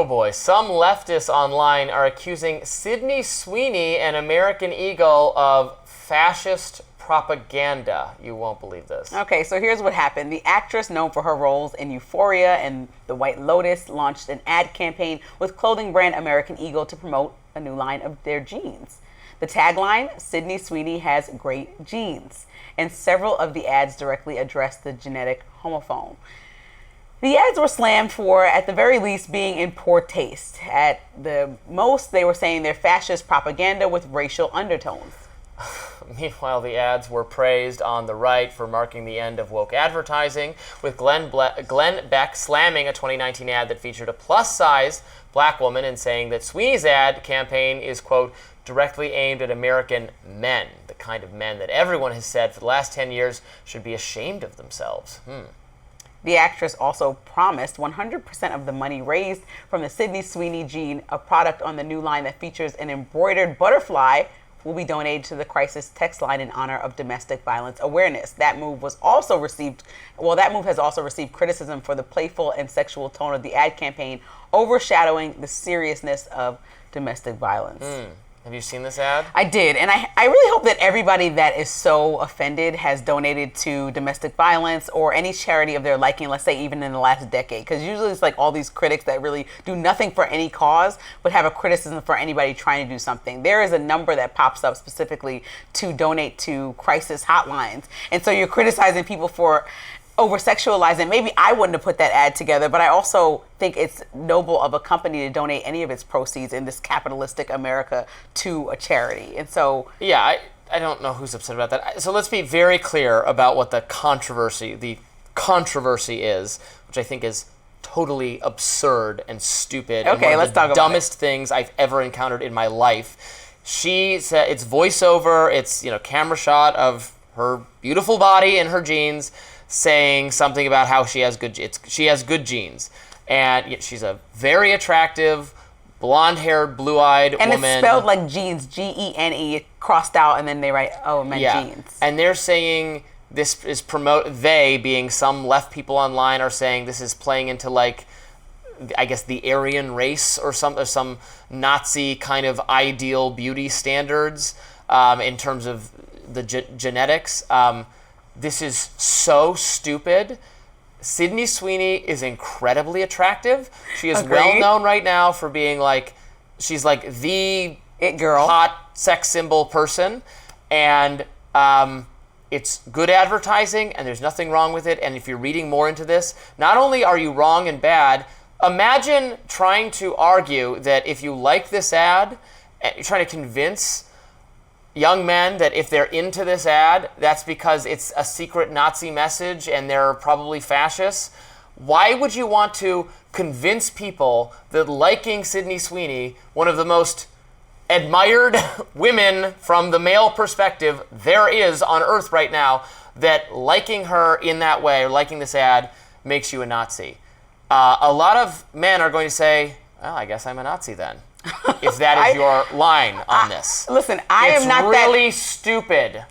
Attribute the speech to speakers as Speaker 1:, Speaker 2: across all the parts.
Speaker 1: Oh boy, some leftists online are accusing Sydney Sweeney, an American Eagle, of fascist propaganda. You won't believe this.
Speaker 2: Okay, so here's what happened. The actress, known for her roles in Euphoria and The White Lotus, launched an ad campaign with clothing brand American Eagle to promote a new line of their jeans. The tagline, Sydney Sweeney has great genes, and several of the ads directly address the genetic homophone. The ads were slammed for, at the very least, being in poor taste. At the most, they were saying they're fascist propaganda with racial undertones.
Speaker 1: Meanwhile, the ads were praised on the right for marking the end of woke advertising, with Glenn Beck slamming a 2019 ad that featured a plus-size black woman and saying that Sweeney's ad campaign is, quote, directly aimed at American men, the kind of men that everyone has said for the last 10 years should be ashamed of themselves.
Speaker 2: The actress also promised 100% of the money raised from the Sydney Sweeney jean, a product on the new line that features an embroidered butterfly, will be donated to the crisis text line in honor of domestic violence awareness. That move has also received criticism for the playful and sexual tone of the ad campaign, overshadowing the seriousness of domestic violence.
Speaker 1: Have you seen this ad?
Speaker 2: I did, and I really hope that everybody that is so offended has donated to domestic violence or any charity of their liking, let's say even in the last decade, because usually it's like all these critics that really do nothing for any cause but have a criticism for anybody trying to do something. There is a number that pops up specifically to donate to crisis hotlines, and so you're criticizing people for over-sexualizing. Maybe I wouldn't have put that ad together, but I also think it's noble of a company to donate any of its proceeds in this capitalistic America to a charity. And so...
Speaker 1: Yeah, I don't know who's upset about that. So let's be very clear about what the controversy is, which I think is totally absurd and stupid.
Speaker 2: Okay,
Speaker 1: and
Speaker 2: let's talk about it.
Speaker 1: Dumbest things I've ever encountered in my life. She said it's voiceover, it's camera shot of her beautiful body and her jeans, saying something about how she has good genes, and she's a very attractive, blonde-haired, blue-eyed woman.
Speaker 2: And it's spelled like jeans, Gene, crossed out, and then they write, oh, it meant jeans.
Speaker 1: And they're saying this is they, being some left people online, are saying this is playing into, like, I guess the Aryan race or some Nazi kind of ideal beauty standards in terms of the genetics. This is so stupid. Sydney Sweeney is incredibly attractive. She is well known right now for being she's like the
Speaker 2: it girl,
Speaker 1: hot sex symbol person, and it's good advertising, and there's nothing wrong with it. And if you're reading more into this, not only are you wrong and bad, imagine trying to argue that if you like this ad, and you're trying to convince young men that if they're into this ad, that's because it's a secret Nazi message and they're probably fascists. Why would you want to convince people that liking Sydney Sweeney, one of the most admired women from the male perspective there is on Earth right now, that liking her in that way or liking this ad makes you a Nazi? A lot of men are going to say, well, I guess I'm a Nazi then. If that is your line on this.
Speaker 2: Listen, I'm not
Speaker 1: really stupid.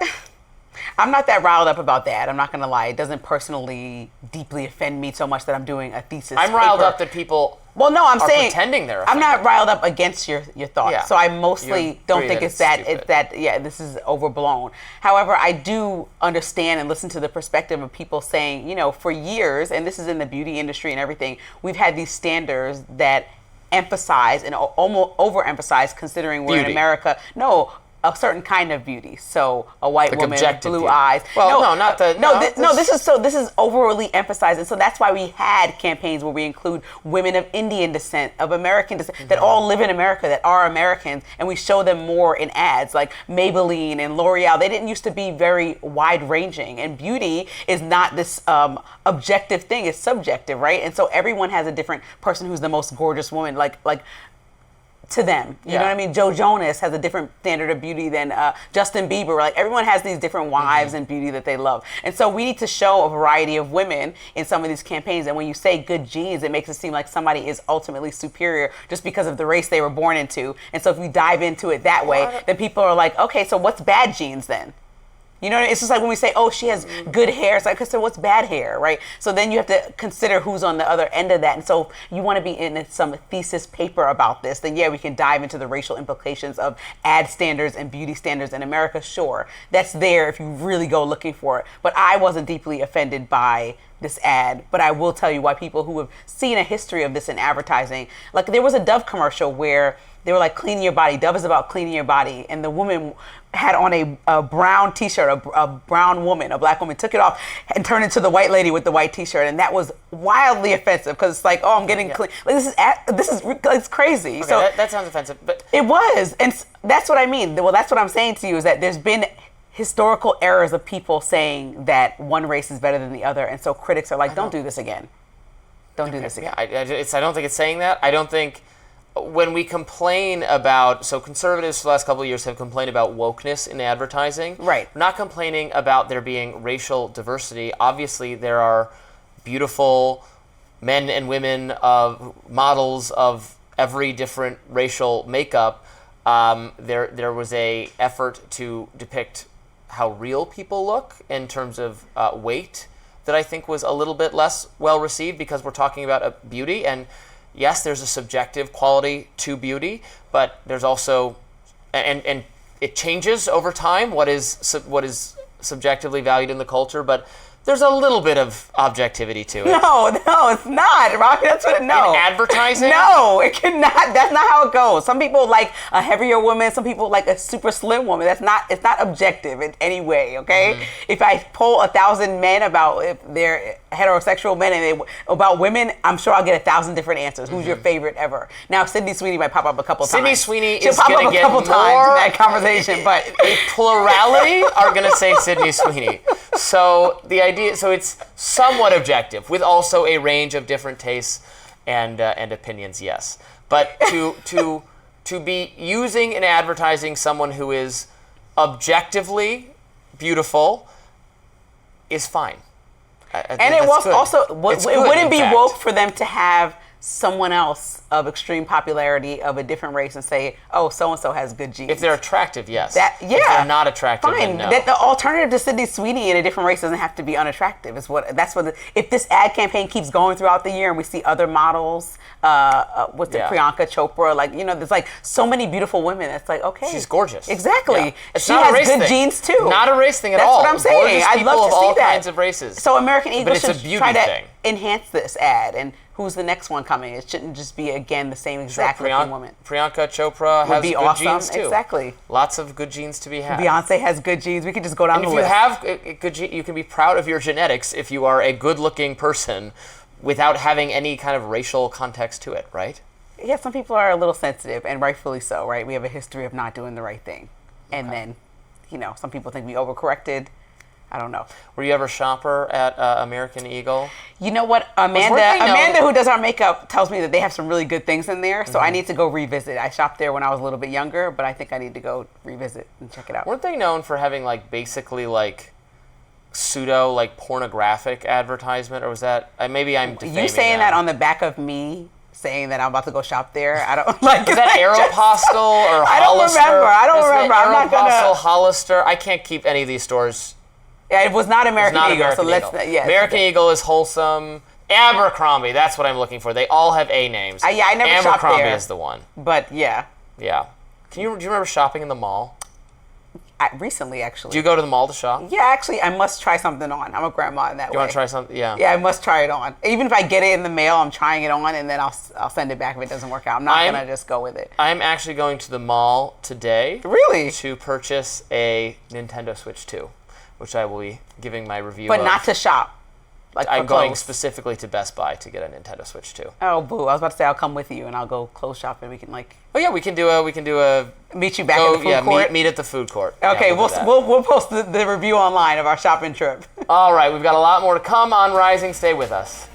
Speaker 2: I'm not that riled up about that. I'm not going to lie. It doesn't personally deeply offend me so much that I'm doing a thesis
Speaker 1: I'm riled up that people are pretending they're offended.
Speaker 2: I'm not riled up against your thoughts.
Speaker 1: Yeah.
Speaker 2: So I mostly don't think it's that this is overblown. However, I do understand and listen to the perspective of people saying, for years, and this is in the beauty industry and everything, we've had these standards that emphasize and almost overemphasize, considering we're in America. No, a certain kind of beauty. So a white woman with blue eyes.
Speaker 1: Well,
Speaker 2: this is overly emphasized, and so that's why we had campaigns where we include women of Indian descent, of American descent, that all live in America, that are Americans, and we show them more in ads like Maybelline and L'Oreal. They didn't used to be very wide-ranging, and beauty is not this objective thing; it's subjective, right? And so everyone has a different person who's the most gorgeous woman, like to them. You know what I mean? Joe Jonas has a different standard of beauty than Justin Bieber. Like, everyone has these different wives and beauty that they love. And so we need to show a variety of women in some of these campaigns. And when you say good genes, it makes it seem like somebody is ultimately superior just because of the race they were born into. And so if we dive into it that way, then people are like, okay, so what's bad genes then? You know, it's just like when we say, oh, she has good hair. It's like, so what's bad hair, right? So then you have to consider who's on the other end of that. And so if you want to be in some thesis paper about this, then yeah, we can dive into the racial implications of ad standards and beauty standards in America. Sure, that's there if you really go looking for it. But I wasn't deeply offended by this ad, but I will tell you why people who have seen a history of this in advertising, like there was a Dove commercial where they were like, cleaning your body. Dove is about cleaning your body. And the woman had on a brown t-shirt, a brown woman, a black woman, took it off and turned into the white lady with the white t-shirt. And that was wildly offensive because it's like, oh, I'm getting clean. Like, it's crazy.
Speaker 1: Okay,
Speaker 2: so
Speaker 1: that sounds offensive. But
Speaker 2: it was. And that's what I mean. Well, that's what I'm saying to you is that there's been historical errors of people saying that one race is better than the other. And so critics are like, don't do this again. Don't do this again.
Speaker 1: Yeah, I don't think it's saying that. I don't think when we complain about, so conservatives for the last couple of years have complained about wokeness in advertising.
Speaker 2: Right.
Speaker 1: We're not complaining about there being racial diversity. Obviously, there are beautiful men and women of models of every different racial makeup. There was a effort to depict how real people look in terms of weight that I think was a little bit less well received because we're talking about beauty. And yes, there's a subjective quality to beauty, but there's also, and it changes over time what is subjectively valued in the culture, but there's a little bit of objectivity to it.
Speaker 2: No, it's not, Robby. That's what
Speaker 1: In advertising?
Speaker 2: No, it cannot. That's not how it goes. Some people like a heavier woman. Some people like a super slim woman. It's not objective in any way, okay? Mm-hmm. If I poll 1,000 men about if they're heterosexual men and about women, I'm sure I'll get 1,000 different answers. Who's your favorite ever? Now, Sydney Sweeney might pop up a couple times.
Speaker 1: Sydney Sweeney
Speaker 2: She'll
Speaker 1: is
Speaker 2: pop
Speaker 1: going
Speaker 2: up
Speaker 1: to
Speaker 2: a
Speaker 1: get
Speaker 2: couple
Speaker 1: more
Speaker 2: times in that conversation, but
Speaker 1: a plurality are going to say Sydney Sweeney. So the idea, so it's somewhat objective with also a range of different tastes and opinions, yes. But to be using in advertising someone who is objectively beautiful is fine.
Speaker 2: And it was also, it wouldn't be woke for them to have someone else of extreme popularity of a different race and say, oh, so-and-so has good genes.
Speaker 1: If they're attractive, yes. If
Speaker 2: Yeah.
Speaker 1: they're not attractive,
Speaker 2: fine.
Speaker 1: then no.
Speaker 2: The alternative to Sydney Sweeney in a different race doesn't have to be unattractive. If this ad campaign keeps going throughout the year and we see other models, Priyanka Chopra, like, you know, there's like so many beautiful women. It's like, okay.
Speaker 1: She's gorgeous.
Speaker 2: Exactly.
Speaker 1: Yeah.
Speaker 2: She has good genes too.
Speaker 1: Not a race thing at all.
Speaker 2: That's what I'm saying.
Speaker 1: Gorgeous
Speaker 2: I'd love to
Speaker 1: people
Speaker 2: see
Speaker 1: of all
Speaker 2: that.
Speaker 1: kinds of races.
Speaker 2: So American Eagle should try to
Speaker 1: thing.
Speaker 2: enhance this ad. And who's the next one coming? It shouldn't just be, again, the same exact looking woman.
Speaker 1: Priyanka Chopra has good
Speaker 2: awesome.
Speaker 1: genes too.
Speaker 2: Exactly.
Speaker 1: Lots of good genes to be had.
Speaker 2: Beyonce has good genes. We could just go down the list.
Speaker 1: And if you have good genes, you can be proud of your genetics if you are a good-looking person without having any kind of racial context to it, right?
Speaker 2: Yeah, some people are a little sensitive, and rightfully so, right? We have a history of not doing the right thing. And then, you know, some people think we overcorrected. I don't know.
Speaker 1: Were you ever a shopper at American Eagle?
Speaker 2: You know what? Amanda, who does our makeup, tells me that they have some really good things in there, so I need to go revisit. I shopped there when I was a little bit younger, but I think I need to go revisit and check it out.
Speaker 1: Weren't they known for having, like, basically, like, pseudo, like, pornographic advertisement? Or was that... maybe I'm defaming
Speaker 2: You saying
Speaker 1: them.
Speaker 2: that on the back of me saying that I'm about to go shop there? I don't like.
Speaker 1: Is that Aeropostale or Hollister?
Speaker 2: I don't remember. I'm not gonna.
Speaker 1: Aeropostale, Hollister. I can't keep any of these stores.
Speaker 2: Yeah, it was not American Eagle. American
Speaker 1: Eagle is wholesome. Abercrombie. That's what I'm looking for. They all have A names.
Speaker 2: I never shopped there.
Speaker 1: Abercrombie is the one.
Speaker 2: But yeah.
Speaker 1: Yeah. Do you remember shopping in the mall?
Speaker 2: Recently, actually.
Speaker 1: Do you go to the mall to shop?
Speaker 2: Yeah, actually, I must try something on. I'm a grandma in that way.
Speaker 1: You want to try something? Yeah.
Speaker 2: Yeah, I must try it on. Even if I get it in the mail, I'm trying it on, and then I'll send it back if it doesn't work out. I'm not going to just go with it.
Speaker 1: I'm actually going to the mall today.
Speaker 2: Really?
Speaker 1: To purchase a Nintendo Switch 2, which I will be giving my review
Speaker 2: But not to shop. Like
Speaker 1: I'm going specifically to Best Buy to get a Nintendo Switch 2.
Speaker 2: Oh, boo. I was about to say I'll come with you, and I'll go clothes shopping. We can like...
Speaker 1: Oh, yeah, we can do a...
Speaker 2: Meet you back at the food court?
Speaker 1: Meet at the food court.
Speaker 2: Okay, yeah, we'll post the review online of our shopping trip.
Speaker 1: All right, we've got a lot more to come on Rising. Stay with us.